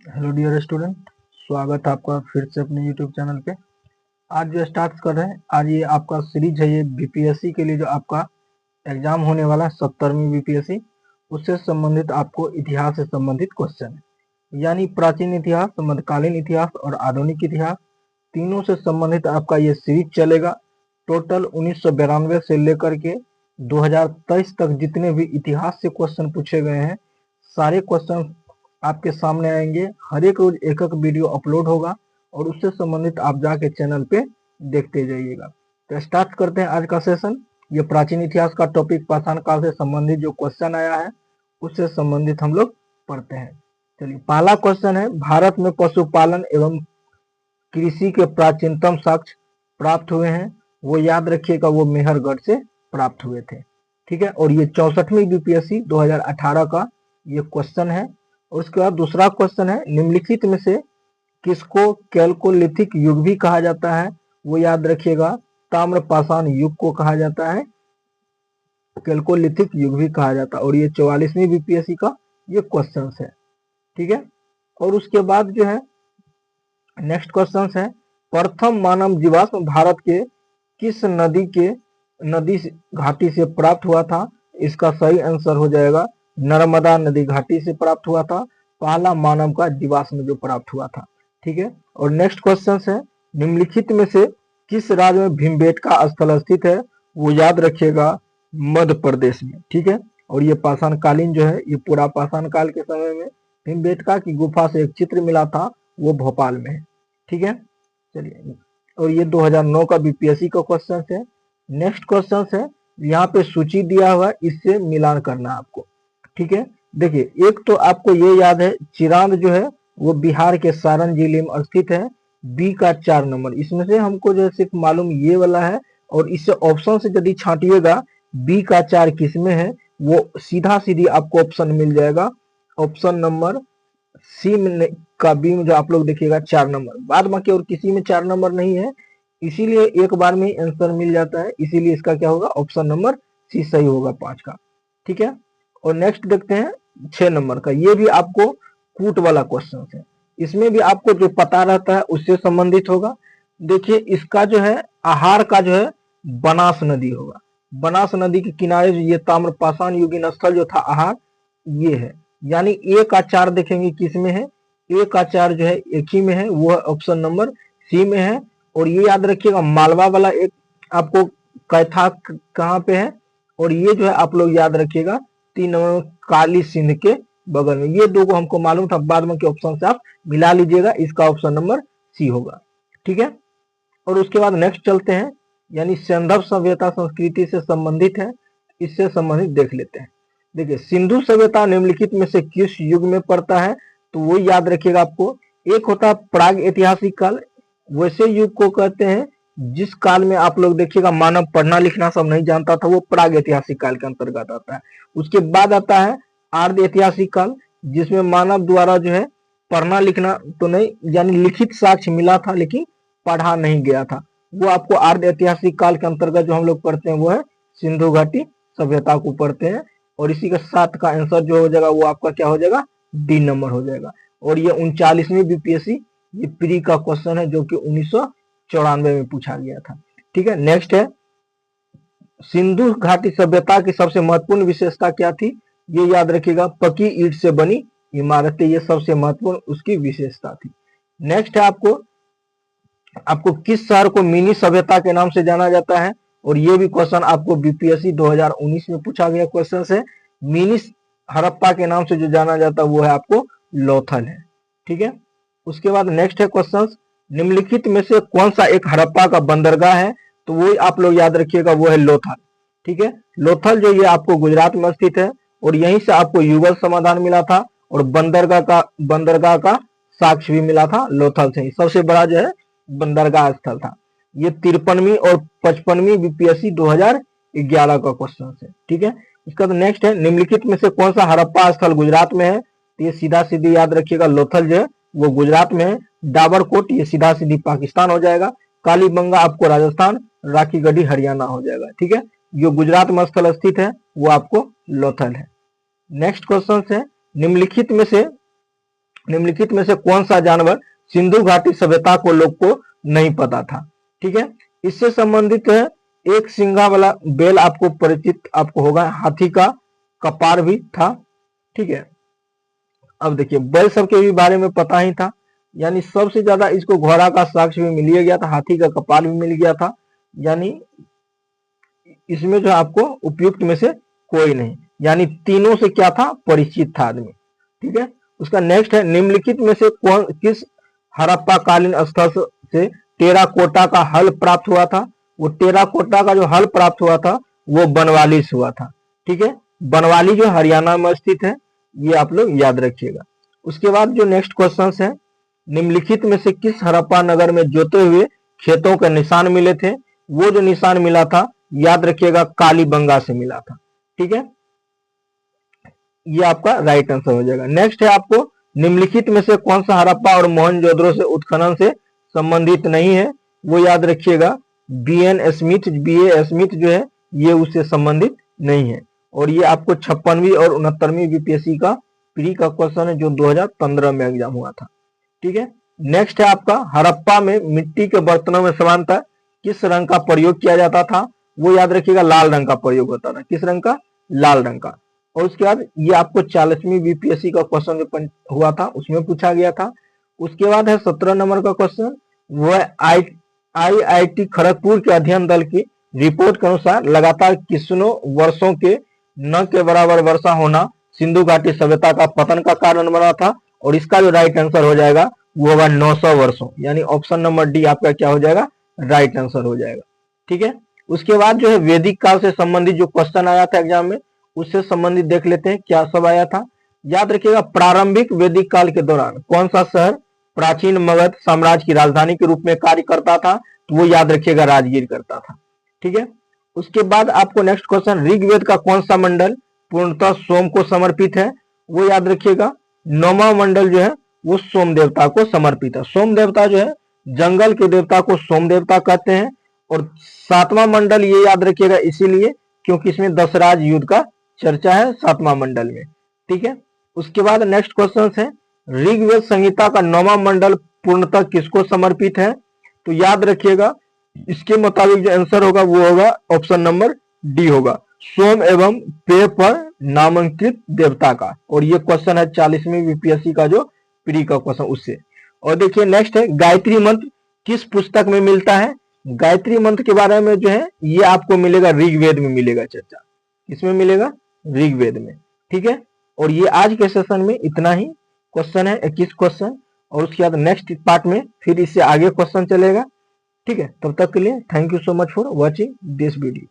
Hello dear student, स्वागत है आपका फिर से अपने यूट्यूब चैनल पे। आज जो स्टार्ट कर रहे हैं, आज ये आपका सीरीज है, ये बीपीएससी के लिए जो आपका एग्जाम होने वाला है 70वीं बीपीएससी, उससे संबंधित आपको इतिहास से संबंधित क्वेश्चन है। यानी प्राचीन इतिहास, मध्यकालीन इतिहास और आधुनिक इतिहास, तीनों से संबंधित आपका ये सीरीज चलेगा। टोटल 1992 से लेकर के 2023 तक जितने भी इतिहास से क्वेश्चन पूछे गए हैं, सारे क्वेश्चन आपके सामने आएंगे। हर एक रोज एक एक वीडियो अपलोड होगा और उससे संबंधित आप जाके चैनल पे देखते जाइएगा। तो स्टार्ट करते हैं आज का सेशन। ये प्राचीन इतिहास का टॉपिक, पाषाण काल से संबंधित जो क्वेश्चन आया है उससे संबंधित हम लोग पढ़ते हैं। चलिए, पहला क्वेश्चन है, भारत में पशुपालन एवं कृषि के प्राचीनतम साक्ष्य प्राप्त हुए हैं। वो याद रखिएगा, वो मेहरगढ़ से प्राप्त हुए थे। ठीक है, और ये 64वीं बीपीएससी 2018 का ये क्वेश्चन है। और उसके बाद दूसरा क्वेश्चन है, निम्नलिखित में से किसको कैल्कोलिथिक युग भी कहा जाता है। वो याद रखिएगा, ताम्रपाषाण युग को कहा जाता है, कैल्कोलिथिक युग भी कहा जाता है। और ये 44वीं बीपीएससी का ये क्वेश्चन है। ठीक है, और उसके बाद जो है नेक्स्ट क्वेश्चन है, प्रथम मानव जीवाश्म भारत के किस नदी घाटी से प्राप्त हुआ था। इसका सही आंसर हो जाएगा, नर्मदा नदी घाटी से प्राप्त हुआ था पहला मानव का जीवाश्म जो प्राप्त हुआ था। ठीक है, और नेक्स्ट क्वेश्चन है, निम्नलिखित में से किस राज्य में भीमबेटका स्थल स्थित है। वो याद रखिएगा, मध्य प्रदेश में। ठीक है, और ये पाषाण कालीन जो है, ये पूरा पाषाण काल के समय में भीमबेटका की गुफा से एक चित्र मिला था, वो भोपाल में है। ठीक है, चलिए, और ये 2009 का बीपीएससी का क्वेश्चन है। नेक्स्ट क्वेश्चन है, यहाँ पे सूची दिया हुआ है, इससे मिलान करना है आपको। ठीक है, देखिए, एक तो आपको ये याद है, चिरांद जो है वो बिहार के सारण जिले में स्थित है, बी का 4 नंबर। इसमें से हमको जो है सिर्फ मालूम ये वाला है, और इससे ऑप्शन से यदि छांटिएगा बी का 4 किस में है, वो सीधा सीधी आपको ऑप्शन मिल जाएगा, ऑप्शन नंबर सी में का बी में जो आप लोग देखिएगा 4 नंबर, बाद बाकी और किसी में 4 नंबर नहीं है, इसीलिए एक बार में आंसर मिल जाता है। इसीलिए इसका क्या होगा, ऑप्शन नंबर सी सही होगा 5 का। ठीक है, और नेक्स्ट देखते हैं 6 नंबर का। ये भी आपको कूट वाला क्वेश्चन है, इसमें भी आपको जो पता रहता है उससे संबंधित होगा। देखिए, इसका जो है आहार का जो है बनास नदी होगा। बनास नदी के किनारे जो ये ताम्रपाषाण युगीन स्थल जो था आहार, ये है। यानी ए का 4 देखेंगे किस में है, ए का 4 जो है एक ही में है, वो ऑप्शन नंबर सी में है। और ये याद रखिएगा, मालवा वाला एक आपको कैथा कहाँ पे है, और ये जो है आप लोग याद रखिएगा 3 नंबर काली सिंध के बगल में। ये दो को हमको मालूम था, बाद में के ऑप्शन से आप मिला लीजिएगा, इसका ऑप्शन नंबर सी होगा। ठीक है, और उसके बाद नेक्स्ट चलते हैं, यानी सिंधु सभ्यता संस्कृति से संबंधित है, इससे संबंधित देख लेते हैं। देखिए, सिंधु सभ्यता निम्नलिखित में से किस युग में पड़ता है, तो वो याद रखिएगा आपको। एक होता है प्राग ऐतिहासिक काल, वैसे युग को कहते हैं जिस काल में आप लोग देखिएगा मानव पढ़ना लिखना सब नहीं जानता था, वो प्राग ऐतिहासिक काल के अंतर्गत आता है। उसके बाद आता है आर्ध ऐतिहासिक काल, जिसमें मानव द्वारा जो है पढ़ना लिखना तो नहीं, यानी लिखित साक्ष्य मिला था लेकिन पढ़ा नहीं गया था, वो आपको आर्ध ऐतिहासिक काल के अंतर्गत जो हम लोग पढ़ते हैं वो है सिंधु घाटी सभ्यता को पढ़ते हैं। और इसी के साथ का आंसर जो हो जाएगा वो आपका क्या हो जाएगा, डी नंबर हो जाएगा। और ये 39वीं बीपीएससी ये प्री का क्वेश्चन है, जो कि 1994 में पूछा गया था। ठीक है, नेक्स्ट है, सिंधु घाटी सभ्यता की सबसे महत्वपूर्ण विशेषता क्या थी। ये याद रखिएगा, पकी ईंट से बनी इमारतें, ये सबसे महत्वपूर्ण उसकी विशेषता थी। नेक्स्ट है, आपको किस शहर को मिनी सभ्यता के नाम से जाना जाता है, और ये भी क्वेश्चन आपको बीपीएससी 2019 में पूछा गया क्वेश्चन है। मिनी हड़प्पा के नाम से जो जाना जाता है वो है आपको लोथल है। ठीक है, उसके बाद नेक्स्ट है क्वेश्चन, निम्नलिखित में से कौन सा एक हड़प्पा का बंदरगाह है, तो वो आप लोग याद रखिएगा, वो है लोथल। ठीक है, लोथल जो ये आपको गुजरात में स्थित है, और यहीं से आपको युगल समाधान मिला था, और बंदरगाह का साक्ष्य भी मिला था लोथल से ही। सबसे बड़ा जो है बंदरगाह स्थल था। ये 53वीं और 55वीं बीपीएससी 2011 का क्वेश्चन है। ठीक है, इसका तो नेक्स्ट है, निम्नलिखित में से कौन सा हड़प्पा स्थल गुजरात में है, तो ये सीधा सीधी याद रखिएगा, लोथल जो है वो गुजरात में है। डाबरकोट ये सीधा सीधी पाकिस्तान हो जाएगा। कालीबंगा आपको राजस्थान, राखीगढ़ी हरियाणा हो जाएगा। ठीक है, जो गुजरात में स्थल स्थित है वो आपको लोथल है। नेक्स्ट क्वेश्चन है, निम्नलिखित में से निम्नलिखित में से कौन सा जानवर सिंधु घाटी सभ्यता को लोग को नहीं पता था। ठीक है, इससे संबंधित है एक सिंगा वाला बैल आपको परिचित आपको होगा, हाथी का कपार भी था। ठीक है, अब देखिए बैल सबके भी बारे में पता ही था, यानी सबसे ज्यादा इसको घोड़ा का साक्ष्य भी मिल गया था, हाथी का कपाल भी मिल गया था, यानी इसमें जो आपको उपयुक्त में से कोई नहीं, यानी तीनों से क्या था, परिचित था आदमी। ठीक है, उसका नेक्स्ट है निम्नलिखित में से कौन किस हड़प्पा कालीन स्थल से टेराकोटा का हल प्राप्त हुआ था। वो टेराकोटा का जो हल प्राप्त हुआ था वो बनवाली से हुआ था। ठीक है, बनवाली जो हरियाणा में स्थित है, ये आप लोग याद रखिएगा। उसके बाद जो नेक्स्ट क्वेश्चन है, निम्नलिखित में से किस हड़प्पा नगर में जोते हुए खेतों के निशान मिले थे। वो जो निशान मिला था याद रखिएगा कालीबंगा से मिला था। ठीक है, ये आपका राइट आंसर हो जाएगा। नेक्स्ट है आपको निम्नलिखित में से कौन सा हड़प्पा और मोहनजोदड़ो से उत्खनन से संबंधित नहीं है। वो याद रखिएगा बीए स्मिथ जो है ये उससे संबंधित नहीं है, और ये आपको 56वीं और 69वीं बीपीएससी का प्री का क्वेश्चन है जो 2015 में एग्जाम हुआ था। ठीक है, नेक्स्ट है आपका हड़प्पा में मिट्टी के बर्तनों में सामान्यतः किस रंग का प्रयोग किया जाता था। वो याद रखिएगा लाल रंग का प्रयोग होता था। किस रंग का, लाल रंग का। और उसके बाद ये आपको 40वीं बीपीएससी का क्वेश्चन जो हुआ था उसमें पूछा गया था। उसके बाद है 17 नंबर का क्वेश्चन, वो है आईआईटी खड़गपुर के अध्ययन दल की रिपोर्ट के अनुसार लगातार कितनों वर्षों के न के बराबर वर्षा होना सिंधु घाटी सभ्यता का पतन का कारण बना था। और इसका जो राइट आंसर हो जाएगा वो होगा 900 वर्षों, यानी ऑप्शन नंबर डी आपका क्या हो जाएगा, राइट आंसर हो जाएगा। ठीक है, उसके बाद जो है वैदिक काल से संबंधित जो क्वेश्चन आया था एग्जाम में उससे संबंधित देख लेते हैं क्या सब आया था। याद रखिएगा प्रारंभिक वैदिक काल के दौरान कौन सा शहर प्राचीन मगध साम्राज्य की राजधानी के रूप में कार्य करता था, तो वो याद रखिएगा राजगीर करता था। ठीक है, उसके बाद आपको नेक्स्ट क्वेश्चन ऋग्वेद का कौन सा मंडल पूर्णतः सोम को समर्पित है। वो याद रखिएगा 9वां मंडल जो है वो सोम देवता को समर्पित है। सोम देवता जो है जंगल के देवता को सोम देवता कहते हैं। और 7वां मंडल ये याद रखिएगा इसीलिए क्योंकि इसमें दशराज युद्ध का चर्चा है 7वां मंडल में। ठीक है, उसके बाद नेक्स्ट क्वेश्चन है ऋग्वेद संहिता का 9वां मंडल पूर्णतः किसको समर्पित है। तो याद रखिएगा इसके मुताबिक जो आंसर होगा वो होगा ऑप्शन नंबर डी होगा, सोम एवं पेय पर नामांकित देवता का। और ये क्वेश्चन है 40वीं बीपीएससी का जो प्री का क्वेश्चन उससे। और देखिए नेक्स्ट है गायत्री मंत्र किस पुस्तक में मिलता है। गायत्री मंत्र के बारे में जो है ये आपको मिलेगा ऋग्वेद में मिलेगा चर्चा। किसमें मिलेगा, ऋग्वेद में। ठीक है, और ये आज के सेशन में इतना ही क्वेश्चन है, 21 क्वेश्चन। और उसके बाद नेक्स्ट पार्ट में फिर इससे आगे क्वेश्चन चलेगा। ठीक है, तब तक के लिए thank you so much for watching this video.